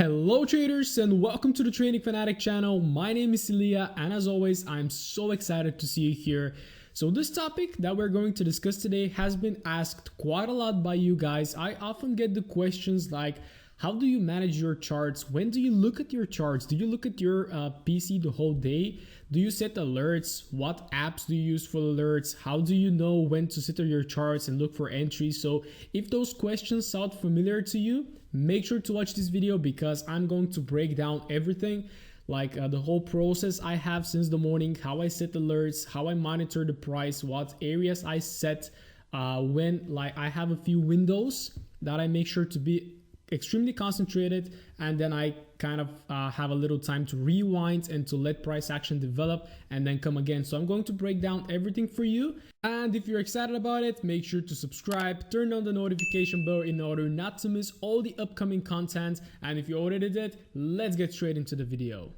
Hello traders and welcome to the Trading Fanatic channel. My name is Iliya and as always I'm so excited to see you here. So this topic that we're going to discuss today has been asked quite a lot by you guys. I often get the questions like, how do you manage your charts? When do you look at your charts? Do you look at your PC the whole day? Do you set alerts? What apps do you use for alerts? How do you know when to sit on your charts and look for entries? So if those questions sound familiar to you, make sure to watch this video because I'm going to break down everything, like the whole process I have since the morning, how I set alerts, how I monitor the price, what areas I set when like I have a few windows that I make sure to be extremely concentrated, and then I kind of have a little time to rewind and to let price action develop and then come again. So I'm going to break down everything for you, and if you're excited about it, make sure to subscribe, turn on the notification bell in order not to miss all the upcoming content. And if you already did, let's get straight into the video.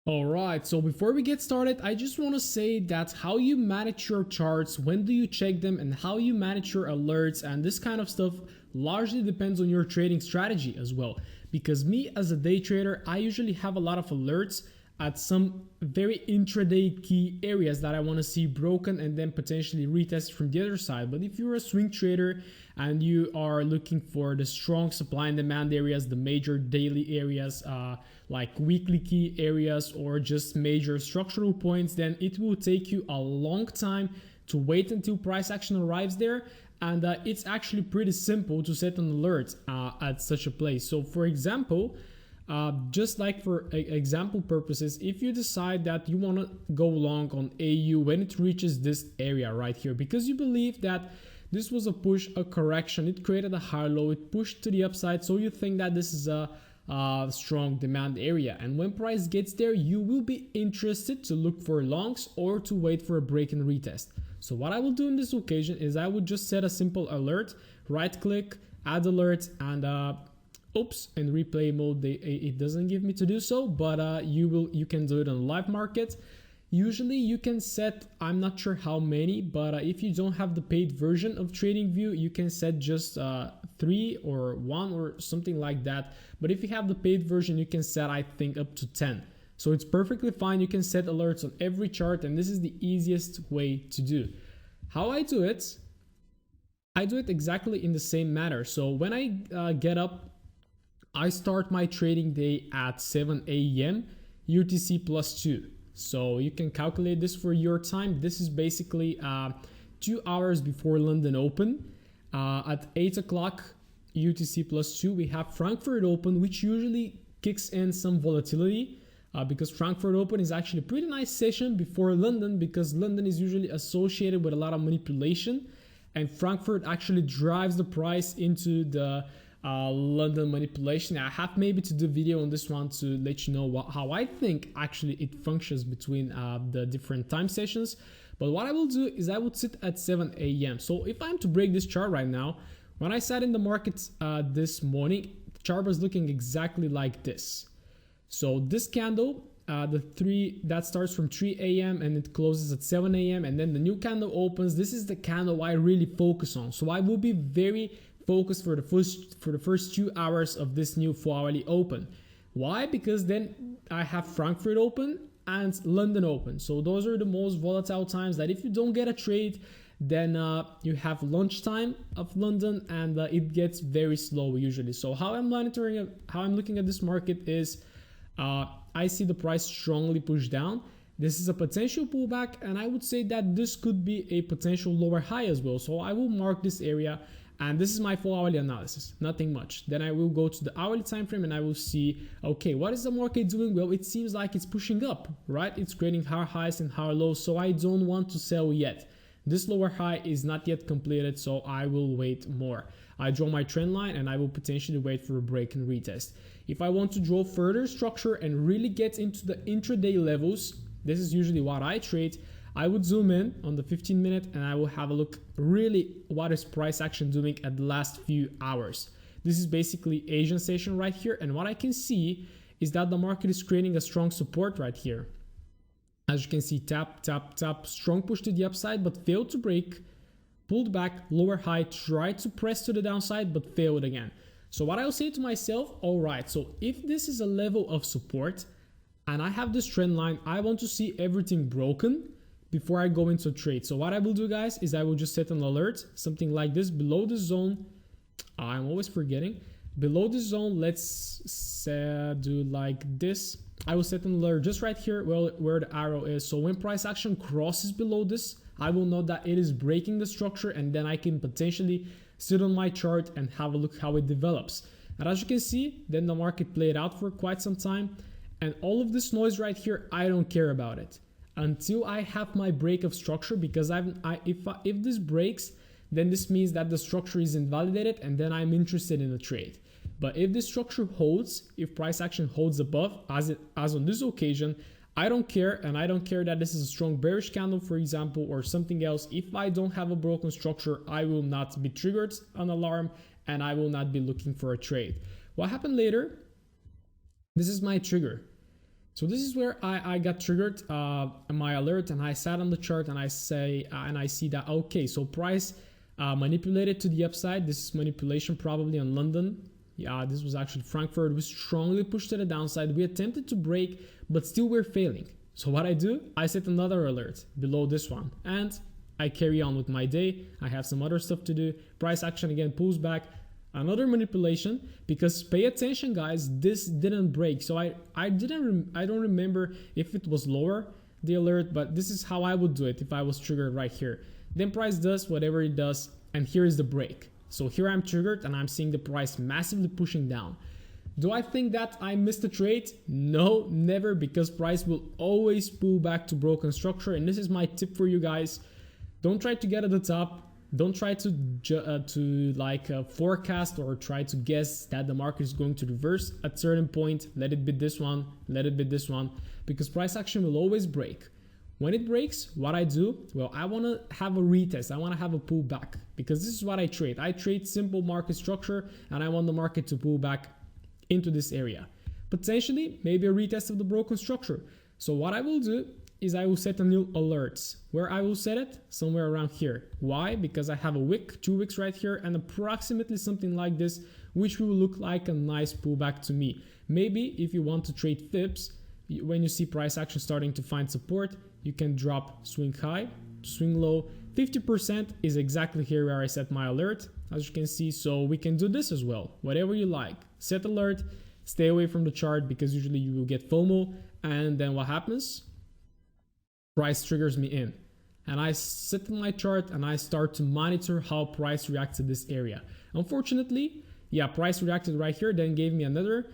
Alright, so before we get started, I just want to say that how you manage your charts, when do you check them, and how you manage your alerts and this kind of stuff largely depends on your trading strategy as well. Because me as a day trader, I usually have a lot of alerts at some very intraday key areas that I want to see broken and then potentially retest from the other side. But if you're a swing trader and you are looking for the strong supply and demand areas, the major daily areas, like weekly key areas or just major structural points, then it will take you a long time to wait until price action arrives there. And it's actually pretty simple to set an alert at such a place. So for example, just like for example purposes, if you decide that you want to go long on AU when it reaches this area right here, because you believe that this was a push, a correction, it created a high low, it pushed to the upside, so you think that this is a strong demand area, and when price gets there you will be interested to look for longs or to wait for a break and retest. So what I will do in this occasion is I would just set a simple alert, right click, add alert, and oops, in replay mode it doesn't give me to do so, but you can do it on live market. Usually you can set, I'm not sure how many, but if you don't have the paid version of TradingView, you can set just 3 or 1 or something like that. But if you have the paid version, you can set, I think, up to 10. So it's perfectly fine. You can set alerts on every chart, and this is the easiest way to do. How I do it exactly in the same manner. So when I get up, I start my trading day at 7 a.m. UTC plus 2. So you can calculate this for your time. This is basically 2 hours before London Open. At 8 o'clock UTC plus 2, we have Frankfurt Open, which usually kicks in some volatility because Frankfurt Open is actually a pretty nice session before London, because London is usually associated with a lot of manipulation, and Frankfurt actually drives the price into the London manipulation. I have maybe to do a video on this one to let you know how I think actually it functions between the different time sessions. But what I will do is I would sit at 7 a.m. So if I'm to break this chart right now, when I sat in the markets this morning, the chart was looking exactly like this. So this candle, the 3 that starts from 3 a.m. and it closes at 7 a.m. and then the new candle opens. This is the candle I really focus on. So I will be very focused for the first 2 hours of this new 4-hourly open. Why? Because then I have Frankfurt Open and London Open. So those are the most volatile times that if you don't get a trade, then you have lunchtime of London, and it gets very slow usually. So how I'm monitoring, how I'm looking at this market is I see the price strongly push down. This is a potential pullback, and I would say that this could be a potential lower high as well. So I will mark this area. And this is my 4-hourly analysis, nothing much. Then I will go to the hourly time frame and I will see, okay, what is the market doing? Well, it seems like it's pushing up, right? It's creating higher highs and higher lows, so I don't want to sell yet. This lower high is not yet completed, so I will wait more. I draw my trend line and I will potentially wait for a break and retest. If I want to draw further structure and really get into the intraday levels, this is usually what I trade. I would zoom in on the 15-minute and I will have a look really what is price action doing at the last few hours. This is basically Asian session right here, and what I can see is that the market is creating a strong support right here. As you can see, tap, tap, tap, strong push to the upside, but failed to break, pulled back, lower high, tried to press to the downside, but failed again. So what I'll say to myself, all right, so if this is a level of support and I have this trend line, I want to see everything broken before I go into a trade. So what I will do, guys, is I will just set an alert, something like this, below the zone. I'm always forgetting. Below the zone, let's do like this. I will set an alert just right here where the arrow is. So when price action crosses below this, I will know that it is breaking the structure, and then I can potentially sit on my chart and have a look how it develops. And as you can see, then the market played out for quite some time, and all of this noise right here, I don't care about it until I have my break of structure, because if this breaks, then this means that the structure is invalidated, and then I'm interested in a trade. But if this structure holds, if price action holds above, as on this occasion, I don't care, and I don't care that this is a strong bearish candle, for example, or something else. If I don't have a broken structure, I will not be triggered an alarm, and I will not be looking for a trade. What happened later? This is my trigger. So this is where I got triggered, my alert, and I sat on the chart and I see that, okay, so price manipulated to the upside. This is manipulation probably on London. Yeah, this was actually Frankfurt. We strongly pushed to the downside. We attempted to break, but still we're failing. So what I do, I set another alert below this one, and I carry on with my day. I have some other stuff to do. Price action again pulls back. Another manipulation, because pay attention, guys, this didn't break. So I don't remember if it was lower, the alert, but this is how I would do it if I was triggered right here. Then price does whatever it does, and here is the break. So here I'm triggered and I'm seeing the price massively pushing down. Do I think that I missed a trade? No, never, because price will always pull back to broken structure. And this is my tip for you guys. Don't try to get at the top. Don't try to forecast or try to guess that the market is going to reverse at a certain point. Let it be this one, let it be this one, because price action will always break. When it breaks, what I do, well, I want to have a retest. I want to have a pullback, because this is what I trade. I trade simple market structure, and I want the market to pull back into this area. Potentially, maybe a retest of the broken structure. So what I will do is I will set a new alerts. Where I will set it? Somewhere around here. Why? Because I have a wick, 2 wicks right here, and approximately something like this, which will look like a nice pullback to me. Maybe if you want to trade fibs, when you see price action starting to find support, you can drop swing high, swing low. 50% is exactly here where I set my alert, as you can see. So we can do this as well, whatever you like. Set alert, stay away from the chart, because usually you will get FOMO, and then what happens? Price triggers me in, and I sit in my chart and I start to monitor how price reacts to this area. Unfortunately, yeah, price reacted right here, then gave me another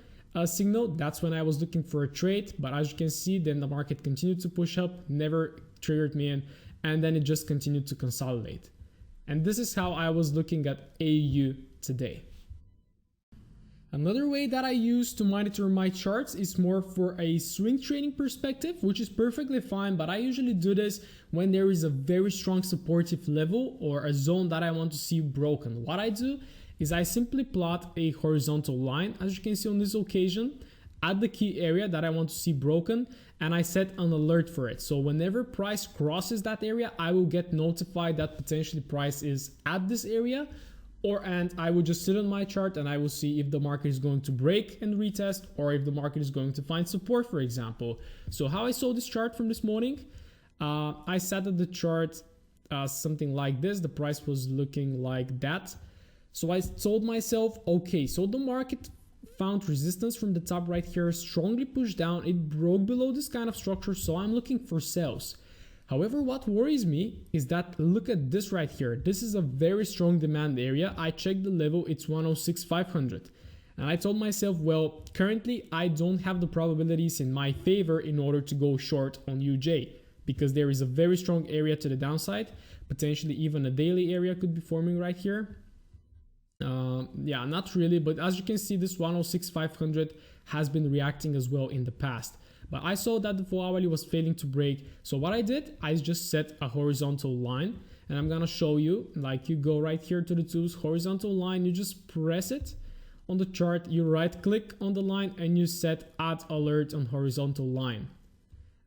signal. That's when I was looking for a trade, but as you can see, then the market continued to push up, never triggered me in, and then it just continued to consolidate. And this is how I was looking at AU today. Another way that I use to monitor my charts is more for a swing trading perspective, which is perfectly fine, but I usually do this when there is a very strong supportive level or a zone that I want to see broken. What I do is I simply plot a horizontal line, as you can see on this occasion, at the key area that I want to see broken, and I set an alert for it. So whenever price crosses that area, I will get notified that potentially price is at this area, and I will just sit on my chart and I will see if the market is going to break and retest, or if the market is going to find support, for example. So how I saw this chart from this morning, I sat at the chart something like this. The price was looking like that. So I told myself, okay, so the market found resistance from the top right here, strongly pushed down. It broke below this kind of structure, so I'm looking for sales. However, what worries me is that, look at this right here. This is a very strong demand area. I checked the level, it's 106,500. And I told myself, well, currently I don't have the probabilities in my favor in order to go short on UJ, because there is a very strong area to the downside. Potentially even a daily area could be forming right here. Yeah, not really, but as you can see, this 106,500 has been reacting as well in the past. But I saw that the 4-hourly was failing to break. So what I did, I just set a horizontal line, and I'm gonna show you, like, you go right here to the tools, horizontal line, you just press it on the chart, you right click on the line and you set add alert on horizontal line.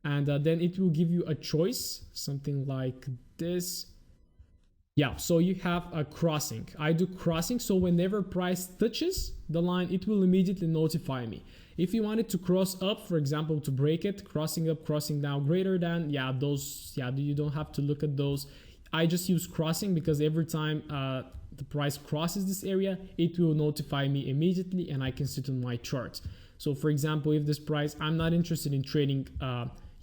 and then it will give you a choice, something like this. Yeah, so you have a crossing. I do crossing, so whenever price touches the line, it will immediately notify me. If you want it to cross up, for example, to break it, crossing up, crossing down, greater than, yeah, those, yeah, you don't have to look at those. I just use crossing because every time the price crosses this area, it will notify me immediately and I can see it on my chart. So for example, if this price, I'm not interested in trading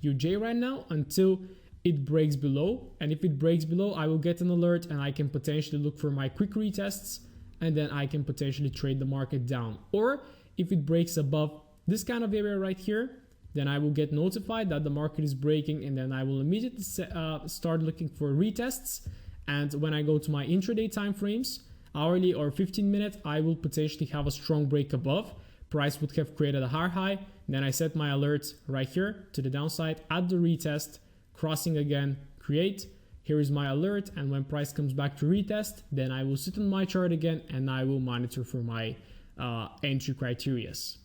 UJ right now until it breaks below, and if it breaks below, I will get an alert and I can potentially look for my quick retests, and then I can potentially trade the market down. Or if it breaks above this kind of area right here, then I will get notified that the market is breaking, and then I will immediately start looking for retests. And when I go to my intraday time frames, hourly or 15-minute, I will potentially have a strong break above. Price would have created a higher high. Then I set my alert right here to the downside at the retest, crossing again, create. Here is my alert, and when price comes back to retest, then I will sit on my chart again and I will monitor for my entry criterias.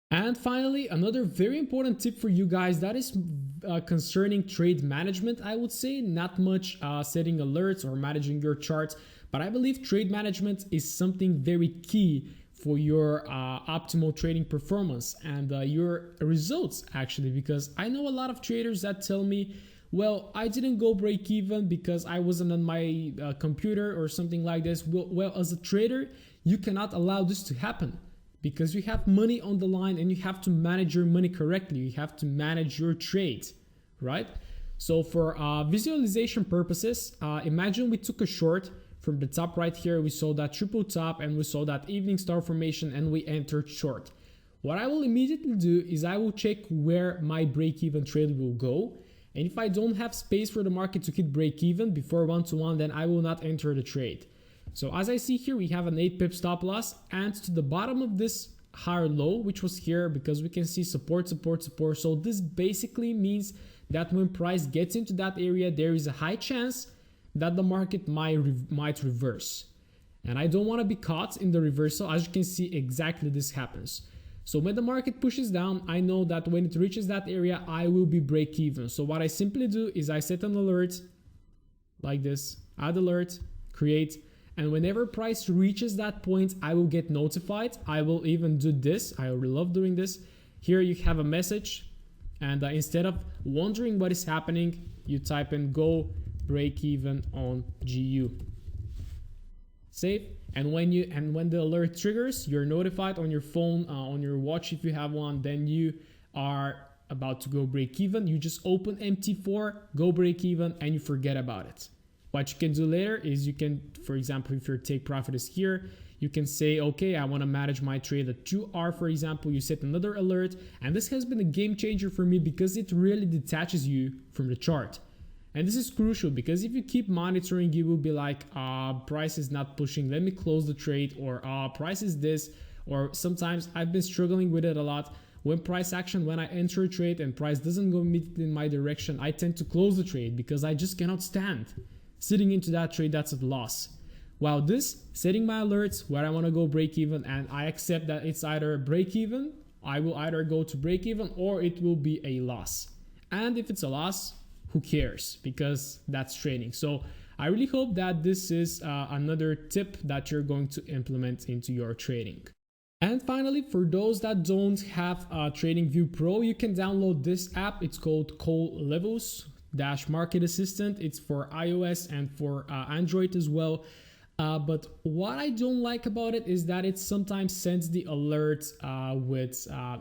And finally, another very important tip for you guys, that is concerning trade management. I would say not much setting alerts or managing your charts, but I believe trade management is something very key for your optimal trading performance and your results, actually, because I know a lot of traders that tell me, well, I didn't go break even because I wasn't on my computer or something like this. Well, as a trader, you cannot allow this to happen, because you have money on the line and you have to manage your money correctly. You have to manage your trade, right? So for visualization purposes, imagine we took a short from the top right here. We saw that triple top and we saw that evening star formation and we entered short. What I will immediately do is I will check where my break-even trade will go. And if I don't have space for the market to hit break-even before 1-to-1, then I will not enter the trade. So as I see here, we have an 8 pip stop loss, and to the bottom of this higher low, which was here, because we can see support, support, support. So this basically means that when price gets into that area, there is a high chance that the market might reverse. And I don't want to be caught in the reversal. As you can see, exactly this happens. So when the market pushes down, I know that when it reaches that area, I will be break even. So what I simply do is I set an alert like this, add alert, create, and whenever price reaches that point, I will get notified. I will even do this. I really love doing this. Here you have a message, and instead of wondering what is happening, you type in go break even on GU. Save. And when the alert triggers, you're notified on your phone, on your watch if you have one, then you are about to go break even. You just open MT4, go break even, and you forget about it. What you can do later is you can, for example, if your take profit is here, you can say, okay, I want to manage my trade at 2R, for example. You set another alert, and this has been a game changer for me because it really detaches you from the chart. And this is crucial because if you keep monitoring, you will be like, price is not pushing, let me close the trade, or price is this, or sometimes I've been struggling with it a lot. When price action, when I enter a trade and price doesn't go immediately in my direction, I tend to close the trade because I just cannot stand sitting into that trade that's a loss. While this, setting my alerts where I want to go break even, and I accept that it's either break even, I will either go to break even, or it will be a loss. And if it's a loss, who cares, because that's trading. So I really hope that this is another tip that you're going to implement into your trading. And finally, for those that don't have TradingView Pro, you can download this app. It's called Cole Levels Market Assistant. It's for iOS and for Android as well. But what I don't like about it is that it sometimes sends the alerts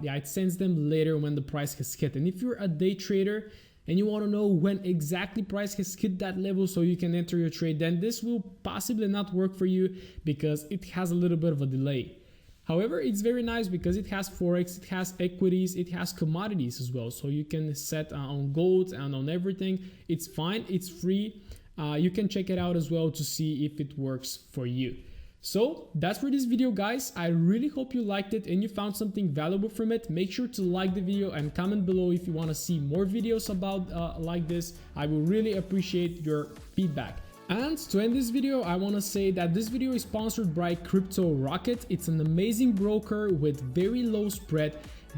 it sends them later when the price has hit. And if you're a day trader and you want to know when exactly price has hit that level so you can enter your trade, then this will possibly not work for you because it has a little bit of a delay. However, it's very nice because it has Forex, it has equities, it has commodities as well. So you can set on gold and on everything. It's fine, it's free. You can check it out as well to see if it works for you. So that's for this video, guys. I really hope you liked it and you found something valuable from it. Make sure to like the video and comment below if you want to see more videos about like this. I will really appreciate your feedback. And to end this video, I want to say that this video is sponsored by Crypto Rocket. It's an amazing broker with very low spread,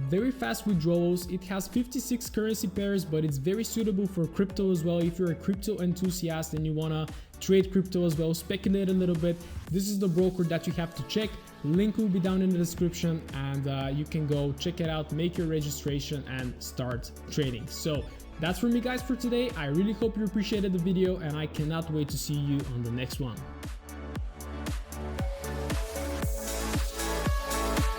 very fast withdrawals. It has 56 currency pairs, but it's very suitable for crypto as well. If you're a crypto enthusiast and you wanna trade crypto as well, speculate a little bit, this is the broker that you have to check. Link will be down in the description, and you can go check it out, make your registration and start trading. So that's from me guys for today. I really hope you appreciated the video, and I cannot wait to see you on the next one.